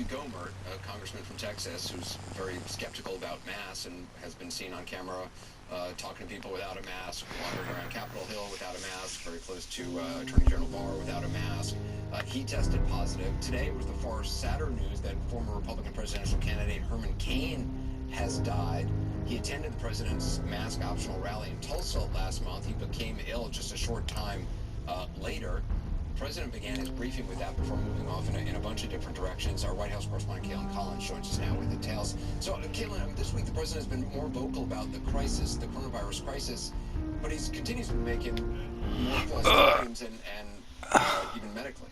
Gohmert, a congressman from Texas, who's very skeptical about masks and has been seen on camera talking to people without a mask, wandering around Capitol Hill without a mask, very close to Attorney General Barr without a mask. He tested positive. Today was the far sadder news that former Republican presidential candidate Herman Cain has died. He attended the president's mask optional rally in Tulsa last month. He became ill just a short time later. The president began his briefing with that before moving off in a bunch of different directions. Our White House correspondent Kaitlan Collins joins us now with the details. So, Kaitlan, this week the president has been more vocal about the crisis, the coronavirus crisis, but he continues to make it more false claims and even medically.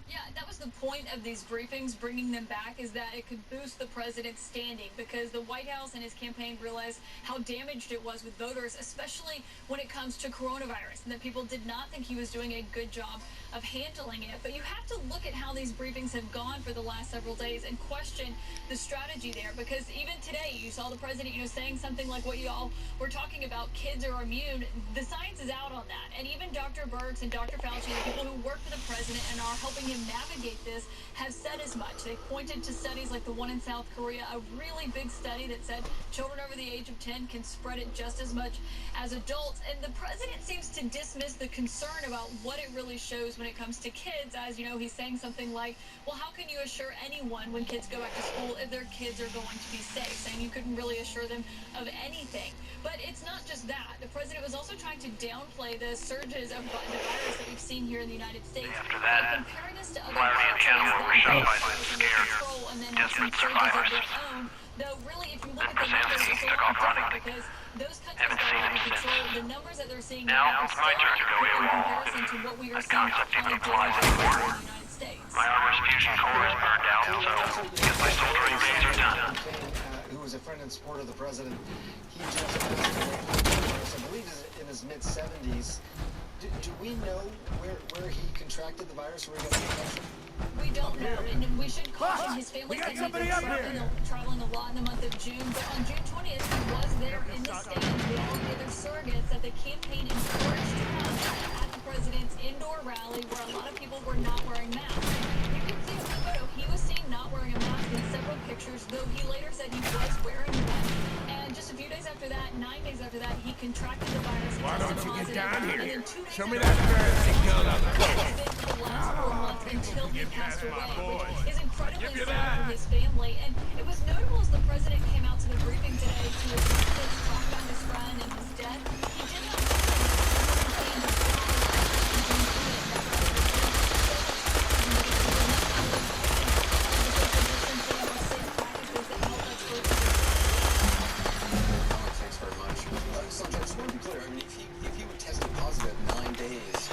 Yeah, that was the point of these briefings, bringing them back, is that it could boost the president's standing because the White House and his campaign realized how damaged it was with voters, especially when it comes to coronavirus, and that people did not think he was doing a good job of handling it. But you have to look at how these briefings have gone for the last several days and question the strategy there, because even today you saw the president, saying something like what you all were talking about, kids are immune. The science is out on that, and even Dr. Birx and Dr. Fauci, the people who work for the president and are helping him navigate this, have said as much. They pointed to studies like the one in South Korea, a really big study that said children over the age of 10 can spread it just as much as adults. And the president seems to dismiss the concern about what it really shows when it comes to kids, as he's saying something like, well, how can you assure anyone when kids go back to school if their kids are going to be safe, saying you couldn't really assure them of anything. But it's not just that. The president was also trying to downplay the surges of the virus that we've seen here in the United States. After that, comparing us to other Larry and Ken were shot by some scared, desperate survivors. Though really, if you look at the numbers, it's a lot different because those countries that are under control, the numbers that they're seeing now are It's my turn to go in AWOL. comparison to what we are seeing on a daily basis in the United States. My armor's fusion core is burned out, so I guess my soldering days are done. Who was a friend and supporter of the president, he just passed away from coronavirus. I believe in his mid-70s. Do we know where he contracted the virus, where he got the infection? We don't know, and we should caution his family said he'd been traveling a lot in the month of June, but on June 20th, he was there in the stands with all the other surrogates that the campaign encouraged to come at the president's indoor rally where a lot of people were not wearing masks. You can see in the photo, he was seen not wearing a mask in several pictures, though he later said he was wearing one. And just a few days after that, 9 days after that, he contracted the virus. Why don't you get down here? And then 2 days Show me after that bird signal of the the last 4 months until he passed away, which is incredibly sad for his family. And it was notable as the president came out to the briefing today to talk about his friend and his death. He did not Thanks very much. Sanjay, I just want to be clear. I mean, if he would test positive 9 days,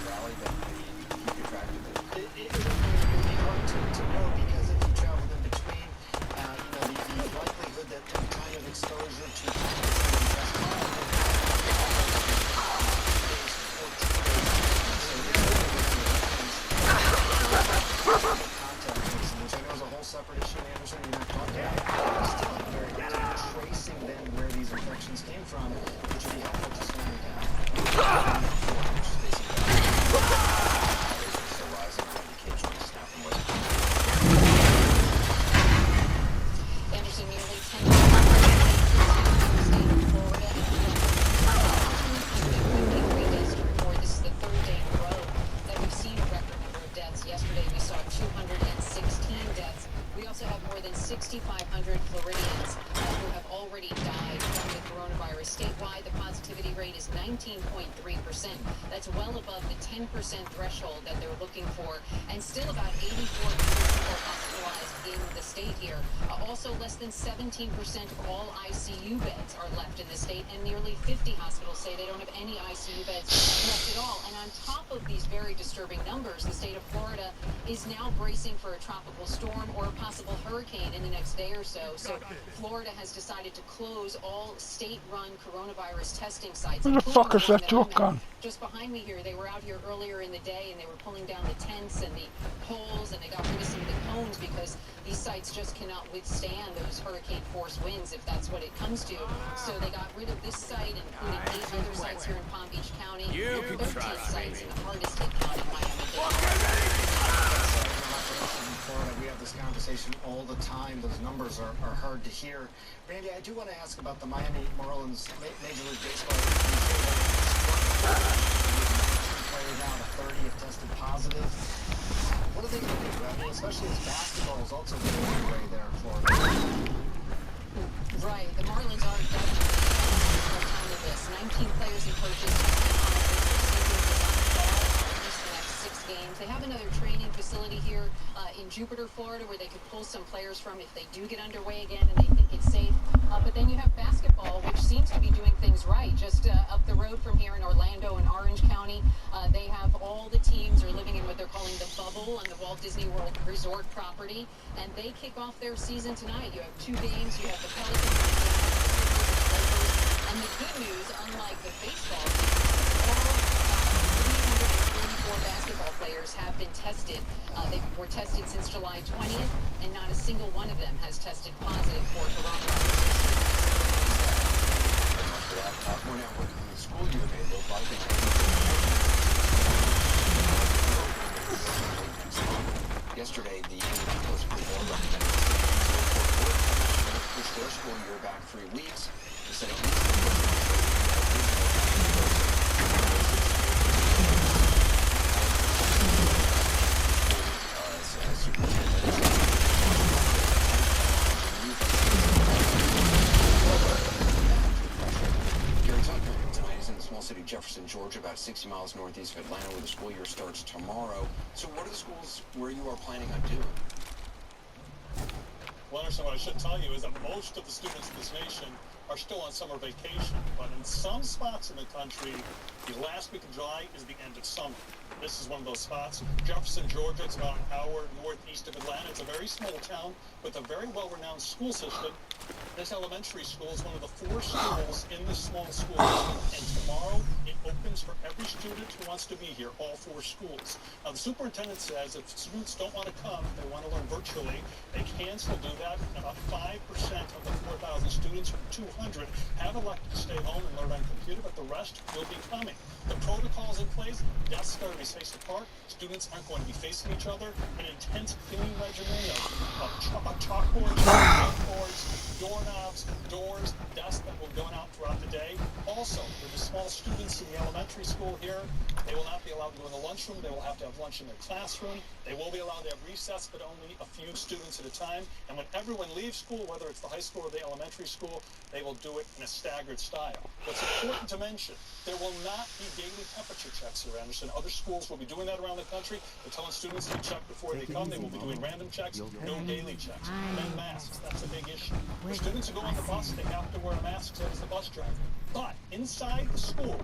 rally that he contracted it. It would be hard to know because if you traveled in between, the likelihood that any kind of exposure to which I know is a whole separate issue, Anderson, you're not talking about. It's still very good at tracing then where these infections came from, which would be helpful to slowing down. Anderson, nearly 10 people in the state of Florida and deaths to report. This is the third day in a row that we've seen a record number of deaths. Yesterday we saw 216 deaths. We also have more than 6,500 Floridians who have already died from the coronavirus. Statewide, the positivity rate is 19.3%. That's well above the 10% threshold that they're looking for, and still about 84 people hospitalized in the state here. Also, less than 17% of all ICU beds are left in the state, and nearly 50 hospitals say they don't have any ICU beds left at all. And on top of these very disturbing numbers, the state of Florida is now bracing for a tropical storm or a possible hurricane in the next day or so. So Florida has decided to close all state-run coronavirus testing sites. Where the fuck is that truck gone? Just behind me here, they were out here earlier in the day and they were pulling down the tents and the poles, and they got rid of some of the cones because these sites just cannot withstand those hurricane force winds if that's what it comes to. So they got rid of this site, including 8 other sites here in Palm Beach County, 13 sites in the hardest hit county this conversation all the time. Those numbers are hard to hear. Randy, I do want to ask about the Miami Marlins Major League Baseball. Players down to 30 have tested positive. What are they going to do? I mean, especially as basketball is also going away there in Florida. Right. The Marlins are definitely on time of this. 19 players and coaches tested positive. Their season is on the next 6 games. They have another training facility here in Jupiter, Florida, where they could pull some players from if they do get underway again and they think it's safe. But then you have basketball, which seems to be doing things right. Just up the road from here in Orlando and Orange County, they have all the teams are living in what they're calling the bubble on the Walt Disney World Resort property, and they kick off their season tonight. You have 2 games. You have the Pelicans and the good news, unlike the baseball team, all 344 basketball players have been tested. They were tested since July 20th, and not a single one of them has tested positive for coronavirus. We're now working on the school year may look like yesterday, the Indianapolis School Board recommended push their school year back 3 weeks instead of Jefferson, Georgia, about 60 miles northeast of Atlanta, where the school year starts tomorrow. So what are the schools where you are planning on doing? Well, Anderson, what I should tell you is that most of the students in this nation are still on summer vacation, but in some spots in the country, the last week of July is the end of summer. This is one of those spots. Jefferson, Georgia, it's about an hour northeast of Atlanta. It's a very small town with a very well-renowned school system. This elementary school is one of the 4 schools in this small school district, and tomorrow it opens for every student who wants to be here, all 4 schools. Now, the superintendent says if students don't want to come, they want to learn virtually, they can still do that. About 5% of the 4,000 students from 200 have elected to stay home and learn on computer, but the rest will be coming. The protocols in place, desks are going to be spaced apart, students aren't going to be facing each other, an intense cleaning regimen of chalkboards, whiteboards, doorknobs, doors, desks that will go out throughout the day. Also, for the small students in the elementary school here, they will not be allowed to go in the lunchroom. They will have to have lunch in their classroom. They will be allowed to have recess, but only a few students at a time. And when everyone leaves school, whether it's the high school or the elementary school, they will do it in a staggered style. What's important to mention, there will not be daily temperature checks here, Anderson. Other schools will be doing that around the country. They're telling students to check before they come. They will be doing random checks, no daily checks. And then masks, that's a big issue. For students who go on the bus, they have to wear a mask, so does the bus driver. But inside the school,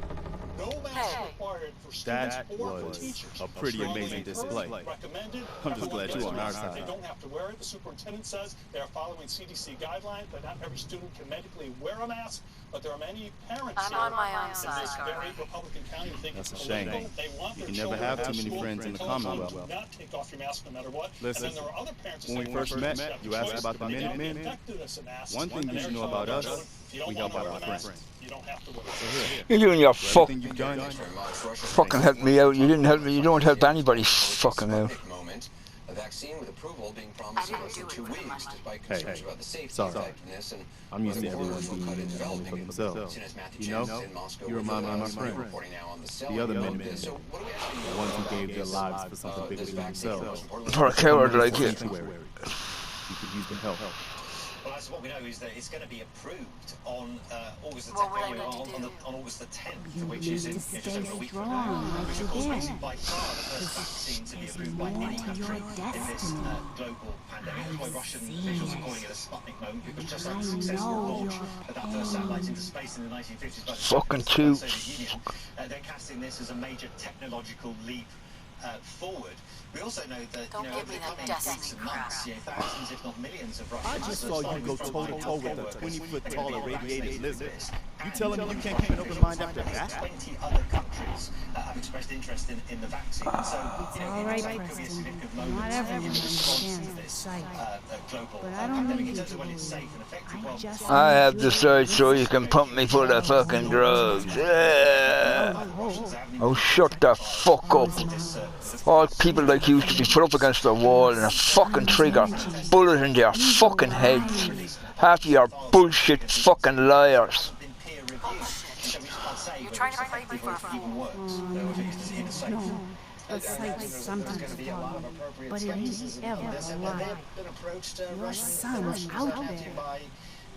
no mask required for students or for teachers. A pretty amazing display. Recommended. I'm just glad you're on our side. They don't have to wear it. The superintendent says they are following CDC guidelines, but not every student can medically wear a mask. But there are many parents here on my own in side, this very Republican county who think That's it's a shame. illegal. They want You their can never children have at too many school. friends in the They tell them, Commonwealth. do not take off your mask no matter what. Listen, and then there are other parents who when say, we first met, have you the asked choice, about the but they gotta be Minutemen. infected with some masks. One thing And you they're should know telling about their us, children, if you don't we wanna help out wear our the mask, friends. You don't have to wear it. You and your fuck Everything you've done, fucking helped me out. You didn't help me. You don't help anybody fucking out. Moment, a vaccine with approval being promised in less than 2 weeks, despite concerns about the safety, sorry. effectiveness, and I'm used to whether everyone Warlords will cut in being only developing for it. themselves. Seen as Matthew You know, James in Moscow you remind me of my Somebody friend. reporting now on the The other cellular Minutemen. So what do we actually The know ones who about gave their this, lives for something bigger this than vaccine? themselves. For a coward like you. Sanctuary. You could use the help. Well, that's what we know is that it's going to be approved on August the 10th, What will I need to on August the 10th, You which need is in to just stay over a week from strong now, like which you of course makes did. it by far the first vaccine to be There's approved by more any to country your in this destiny. global pandemic. That's why I've Russian seen officials are it. calling it a Sputnik moment, because just I like the successful know launch your of that first satellite into space in the 1950s by the Fucking Soviet toots. Union, they're casting this as a major technological leap forward. We also know that Don't over give the me that coming destiny weeks and crap. months, thousands, if not millions, of Russians. I just saw you go toe-to-toe with a 20-foot tall irradiated lizard. You telling me you can't keep an open mind after that? 20 other countries have expressed interest in the vaccine. So, you know, All right, it could be a Preston. significant moment Not everyone in response understands to the this site. global But I don't pandemic. need In you terms to of when it's safe believe. and effective, I well, just I have need you to decided so you listen. can pump me full of fucking drugs. Yeah. Oh, shut the fuck up. All people like you should be put up against the wall and a fucking trigger, bullet into your fucking heads. Half of your bullshit fucking liars. You're trying to play me for a fool. No, the site's sometimes fun, but it ain't ever a lie. Your son's out there.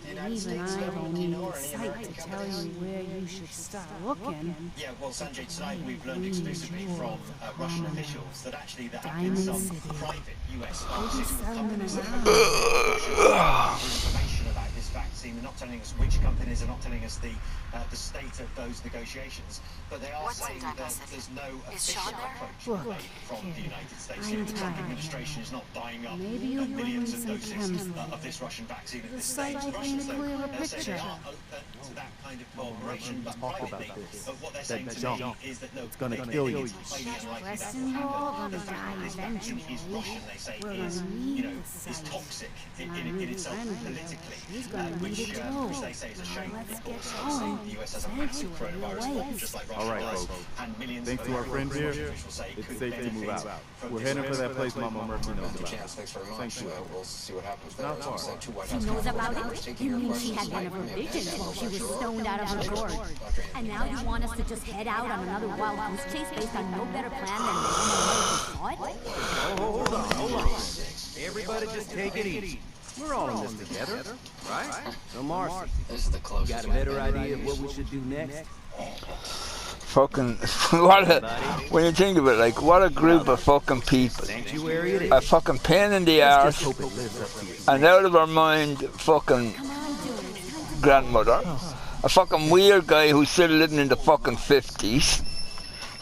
And even I don't need a site to tell you where you should start looking. Yeah, well, Sanjay, tonight we've learned exclusively from Russian officials that actually there have been some private US pharmaceutical companies that have information about this vaccine. They're not telling us which companies, they're not telling us the state of those negotiations, but they are saying that there's no official approach made from the United States. The Trump administration is not buying up millions of doses of this Russian vaccine at this stage. Russia, so they're saying they are open to that kind of cooperation, but privately, what they're saying to me is that no, It's gonna kill you. it's highly unlikely that Preston, will we're all happen. gonna The fact die that this vaccine is eventually. Russian, they say, We're is, gonna you need know, the is site. toxic in Not itself really. politically, He's gonna need which it too. they say is a shame. Let's Of get course, going. the US has a massive Sanctuary coronavirus awaits. problem, just like All Russia right, does, folks. and millions Thanks of to our other friends here, officials say it's could safe to move benefit out. from We're this heading for that place Mama Murphy knows Thank you, about. Chance. Thanks very much. Thank you. We'll see what happens there. Not As I far. said, two White She House knows counsel about members it? taking You your mean she questions had one of her tonight. visions while she was Sure. stoned out of her gourd? And now you want us to just head out on another wild goose chase based on no better plan than the American thought? Hold on. Everybody just take it easy. We're all in this together, right? So, Marcy, This is the you closest got a one. better idea of what we should do next? Fucking, what a, when you think of it, like, what a group of fucking people. Sanctuary it is. A fucking pain in the Let's just arse, hope it lives up to your and out of her mind fucking grandmother. A fucking weird guy who's still living in the fucking 50s.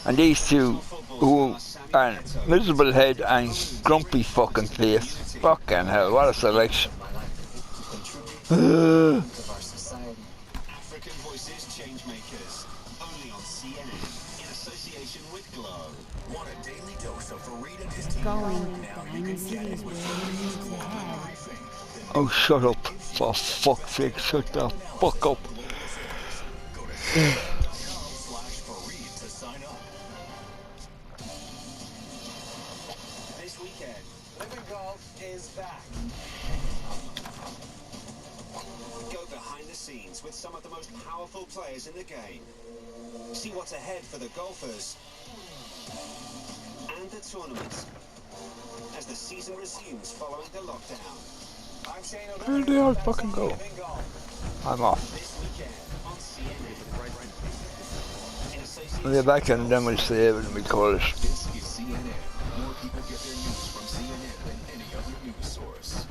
And these two who are miserable head and grumpy fucking face. Fucking hell, what a selection. Of our society. African Voices Changemakers. Only on CNN. In association with Glow. Want a daily dose of Fareed and his team? Going Now to you can Diamond get City it is with where you need to Fareed head. briefing. Oh, shut up. For fuck's sake, shut the fuck up. Go to CNN.com/Fareed to sign up. This weekend, Living Golf is back. Go behind the scenes with some of the most powerful players in the game. See what's ahead for the golfers and the tournament as the season resumes following the lockdown. I'm Shane O'Donnell. Where they all fucking go? Living Golf I'm off. this weekend on CNN. In association We'll be back and then we'll save it and we call it. This is CNN. More people get their news from CNN than any other news source.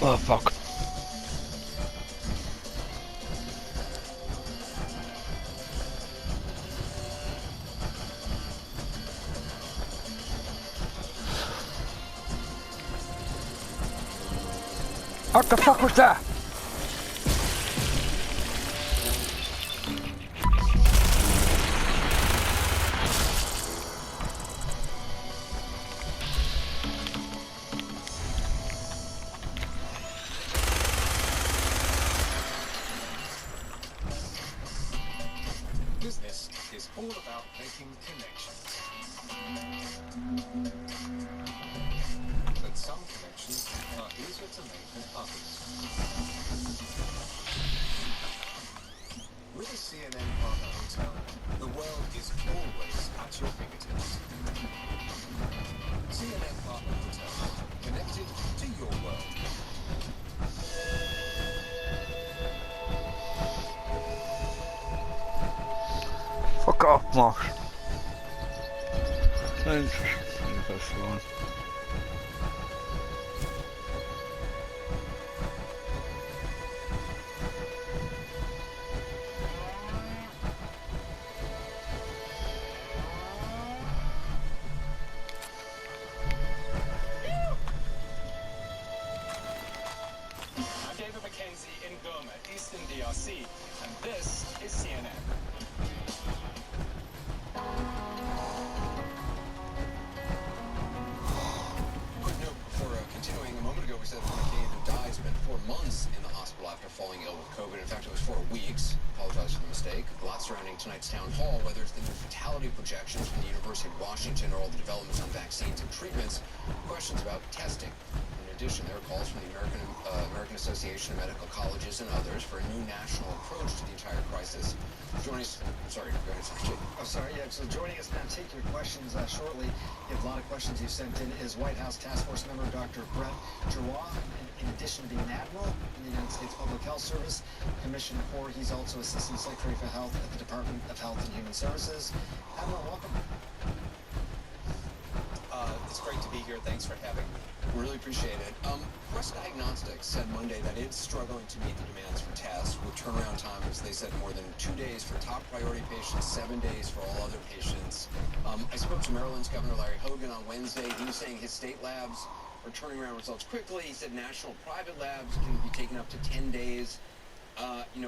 Oh, fuck. What the fuck was that? Business is all about making connections. But some connections are easier to make than others. With a CNN partner hotel, the world is always at your fingertips. CNN partner hotel, connected to your world. Fuck off, Mark. Thanks. That's the one. I'm David McKenzie in Goma, Eastern DRC, and this is CNN. Quick note before continuing. A moment ago, we said McCain, who died, spent 4 months in the hospital after falling ill with COVID. In fact, it was 4 weeks. Apologize for the mistake. A lot surrounding tonight's town hall, whether it's the new fatality projections from the University of Washington or all the developments on vaccines and treatments, questions about testing. In addition, there are calls from the American Association of Medical Colleges and others for a new national approach to the entire crisis. Joining us, I'm sorry, go ahead, Secretary. Oh, sorry, yeah, so joining us now, take your questions shortly. You have a lot of questions you sent in. Is White House Task Force member Dr. Brett Giroir, in addition to being an admiral in the United States Public Health Service, Commissioned Corps, he's also Assistant Secretary for Health at the Department of Health and Human Services. Admiral, welcome. It's great to be here. Thanks for having me. Really appreciate it. Quest Diagnostics said Monday that it's struggling to meet the demands for tests with turnaround times. They said more than 2 days for top priority patients, 7 days for all other patients. I spoke to Maryland's Governor Larry Hogan on Wednesday. He was saying his state labs are turning around results quickly. He said national private labs can be taken up to 10 days.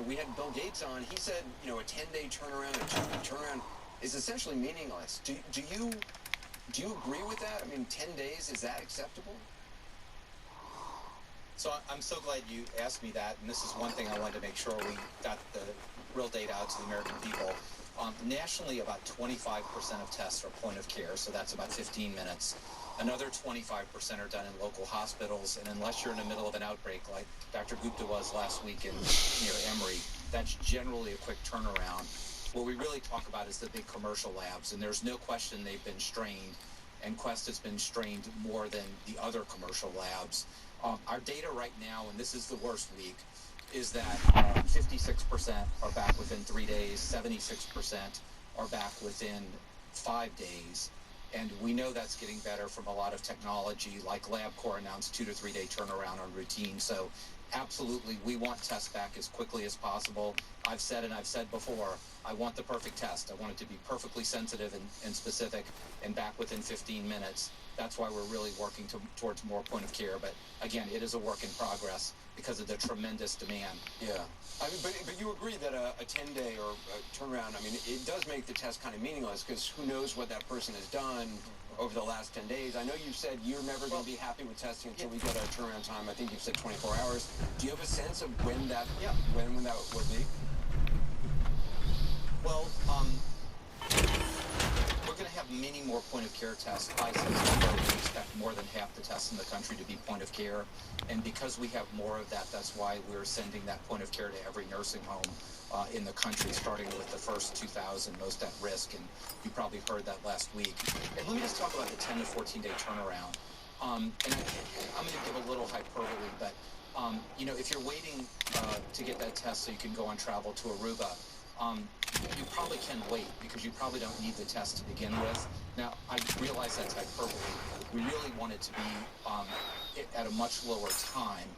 We had Bill Gates on. He said, a 10-day turnaround, a 2-week turnaround is essentially meaningless. Do you agree with that? I mean, 10 days, is that acceptable? So I'm so glad you asked me that, and this is one thing I wanted to make sure we got the real data out to the American people. Nationally, about 25% of tests are point of care, so that's about 15 minutes. Another 25% are done in local hospitals, and unless you're in the middle of an outbreak like Dr. Gupta was last week near Emory, that's generally a quick turnaround. What we really talk about is the big commercial labs, and there's no question they've been strained, and Quest has been strained more than the other commercial labs. Our data right now, and this is the worst week, is that 56% are back within 3 days, 76% are back within 5 days, and we know that's getting better from a lot of technology, like LabCorp announced 2 to 3 day turnaround on routine. So absolutely, we want tests back as quickly as possible. I've said, and I've said before, I want the perfect test. I want it to be perfectly sensitive and specific and back within 15 minutes. That's why we're really working towards more point of care. But again, it is a work in progress because of the tremendous demand. Yeah. I mean, but you agree that a 10-day or a turnaround, I mean, it does make the test kind of meaningless because who knows what that person has done over the last 10 days. I know you've said you're never going to be happy with testing until we get a turnaround time. I think you've said 24 hours. Do you have a sense of when that when that would be? Well, we're going to have many more point of care tests. By September, we expect more than half the tests in the country to be point of care. And because we have more of that, that's why we're sending that point of care to every nursing home in the country, starting with the first 2,000 most at risk. And you probably heard that last week. And let me just talk about the 10 to 14-day turnaround. And I'm going to give a little hyperbole, but if you're waiting to get that test so you can go on travel to Aruba, you probably can wait because you probably don't need the test to begin with. Now, I realize that's hyperbole. We really want it to be at a much lower time.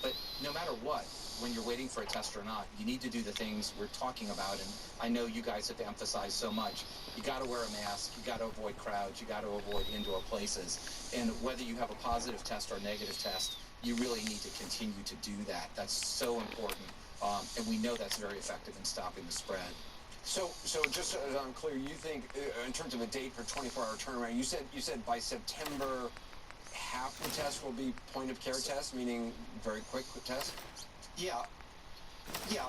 But no matter what, when you're waiting for a test or not, you need to do the things we're talking about. And I know you guys have emphasized so much. You got to wear a mask. You got to avoid crowds. You got to avoid indoor places. And whether you have a positive test or a negative test, you really need to continue to do that. That's so important. And we know that's very effective in stopping the spread. So just so I'm clear, you think in terms of a date for 24-hour turnaround, you said by September half the tests will be point of care tests, meaning very quick tests? Yeah.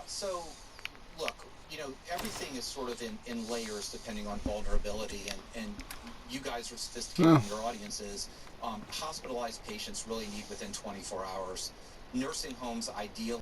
So look, everything is sort of in layers depending on vulnerability, and you guys are sophisticated in your audiences. Hospitalized patients really need within 24 hours. Nursing homes ideally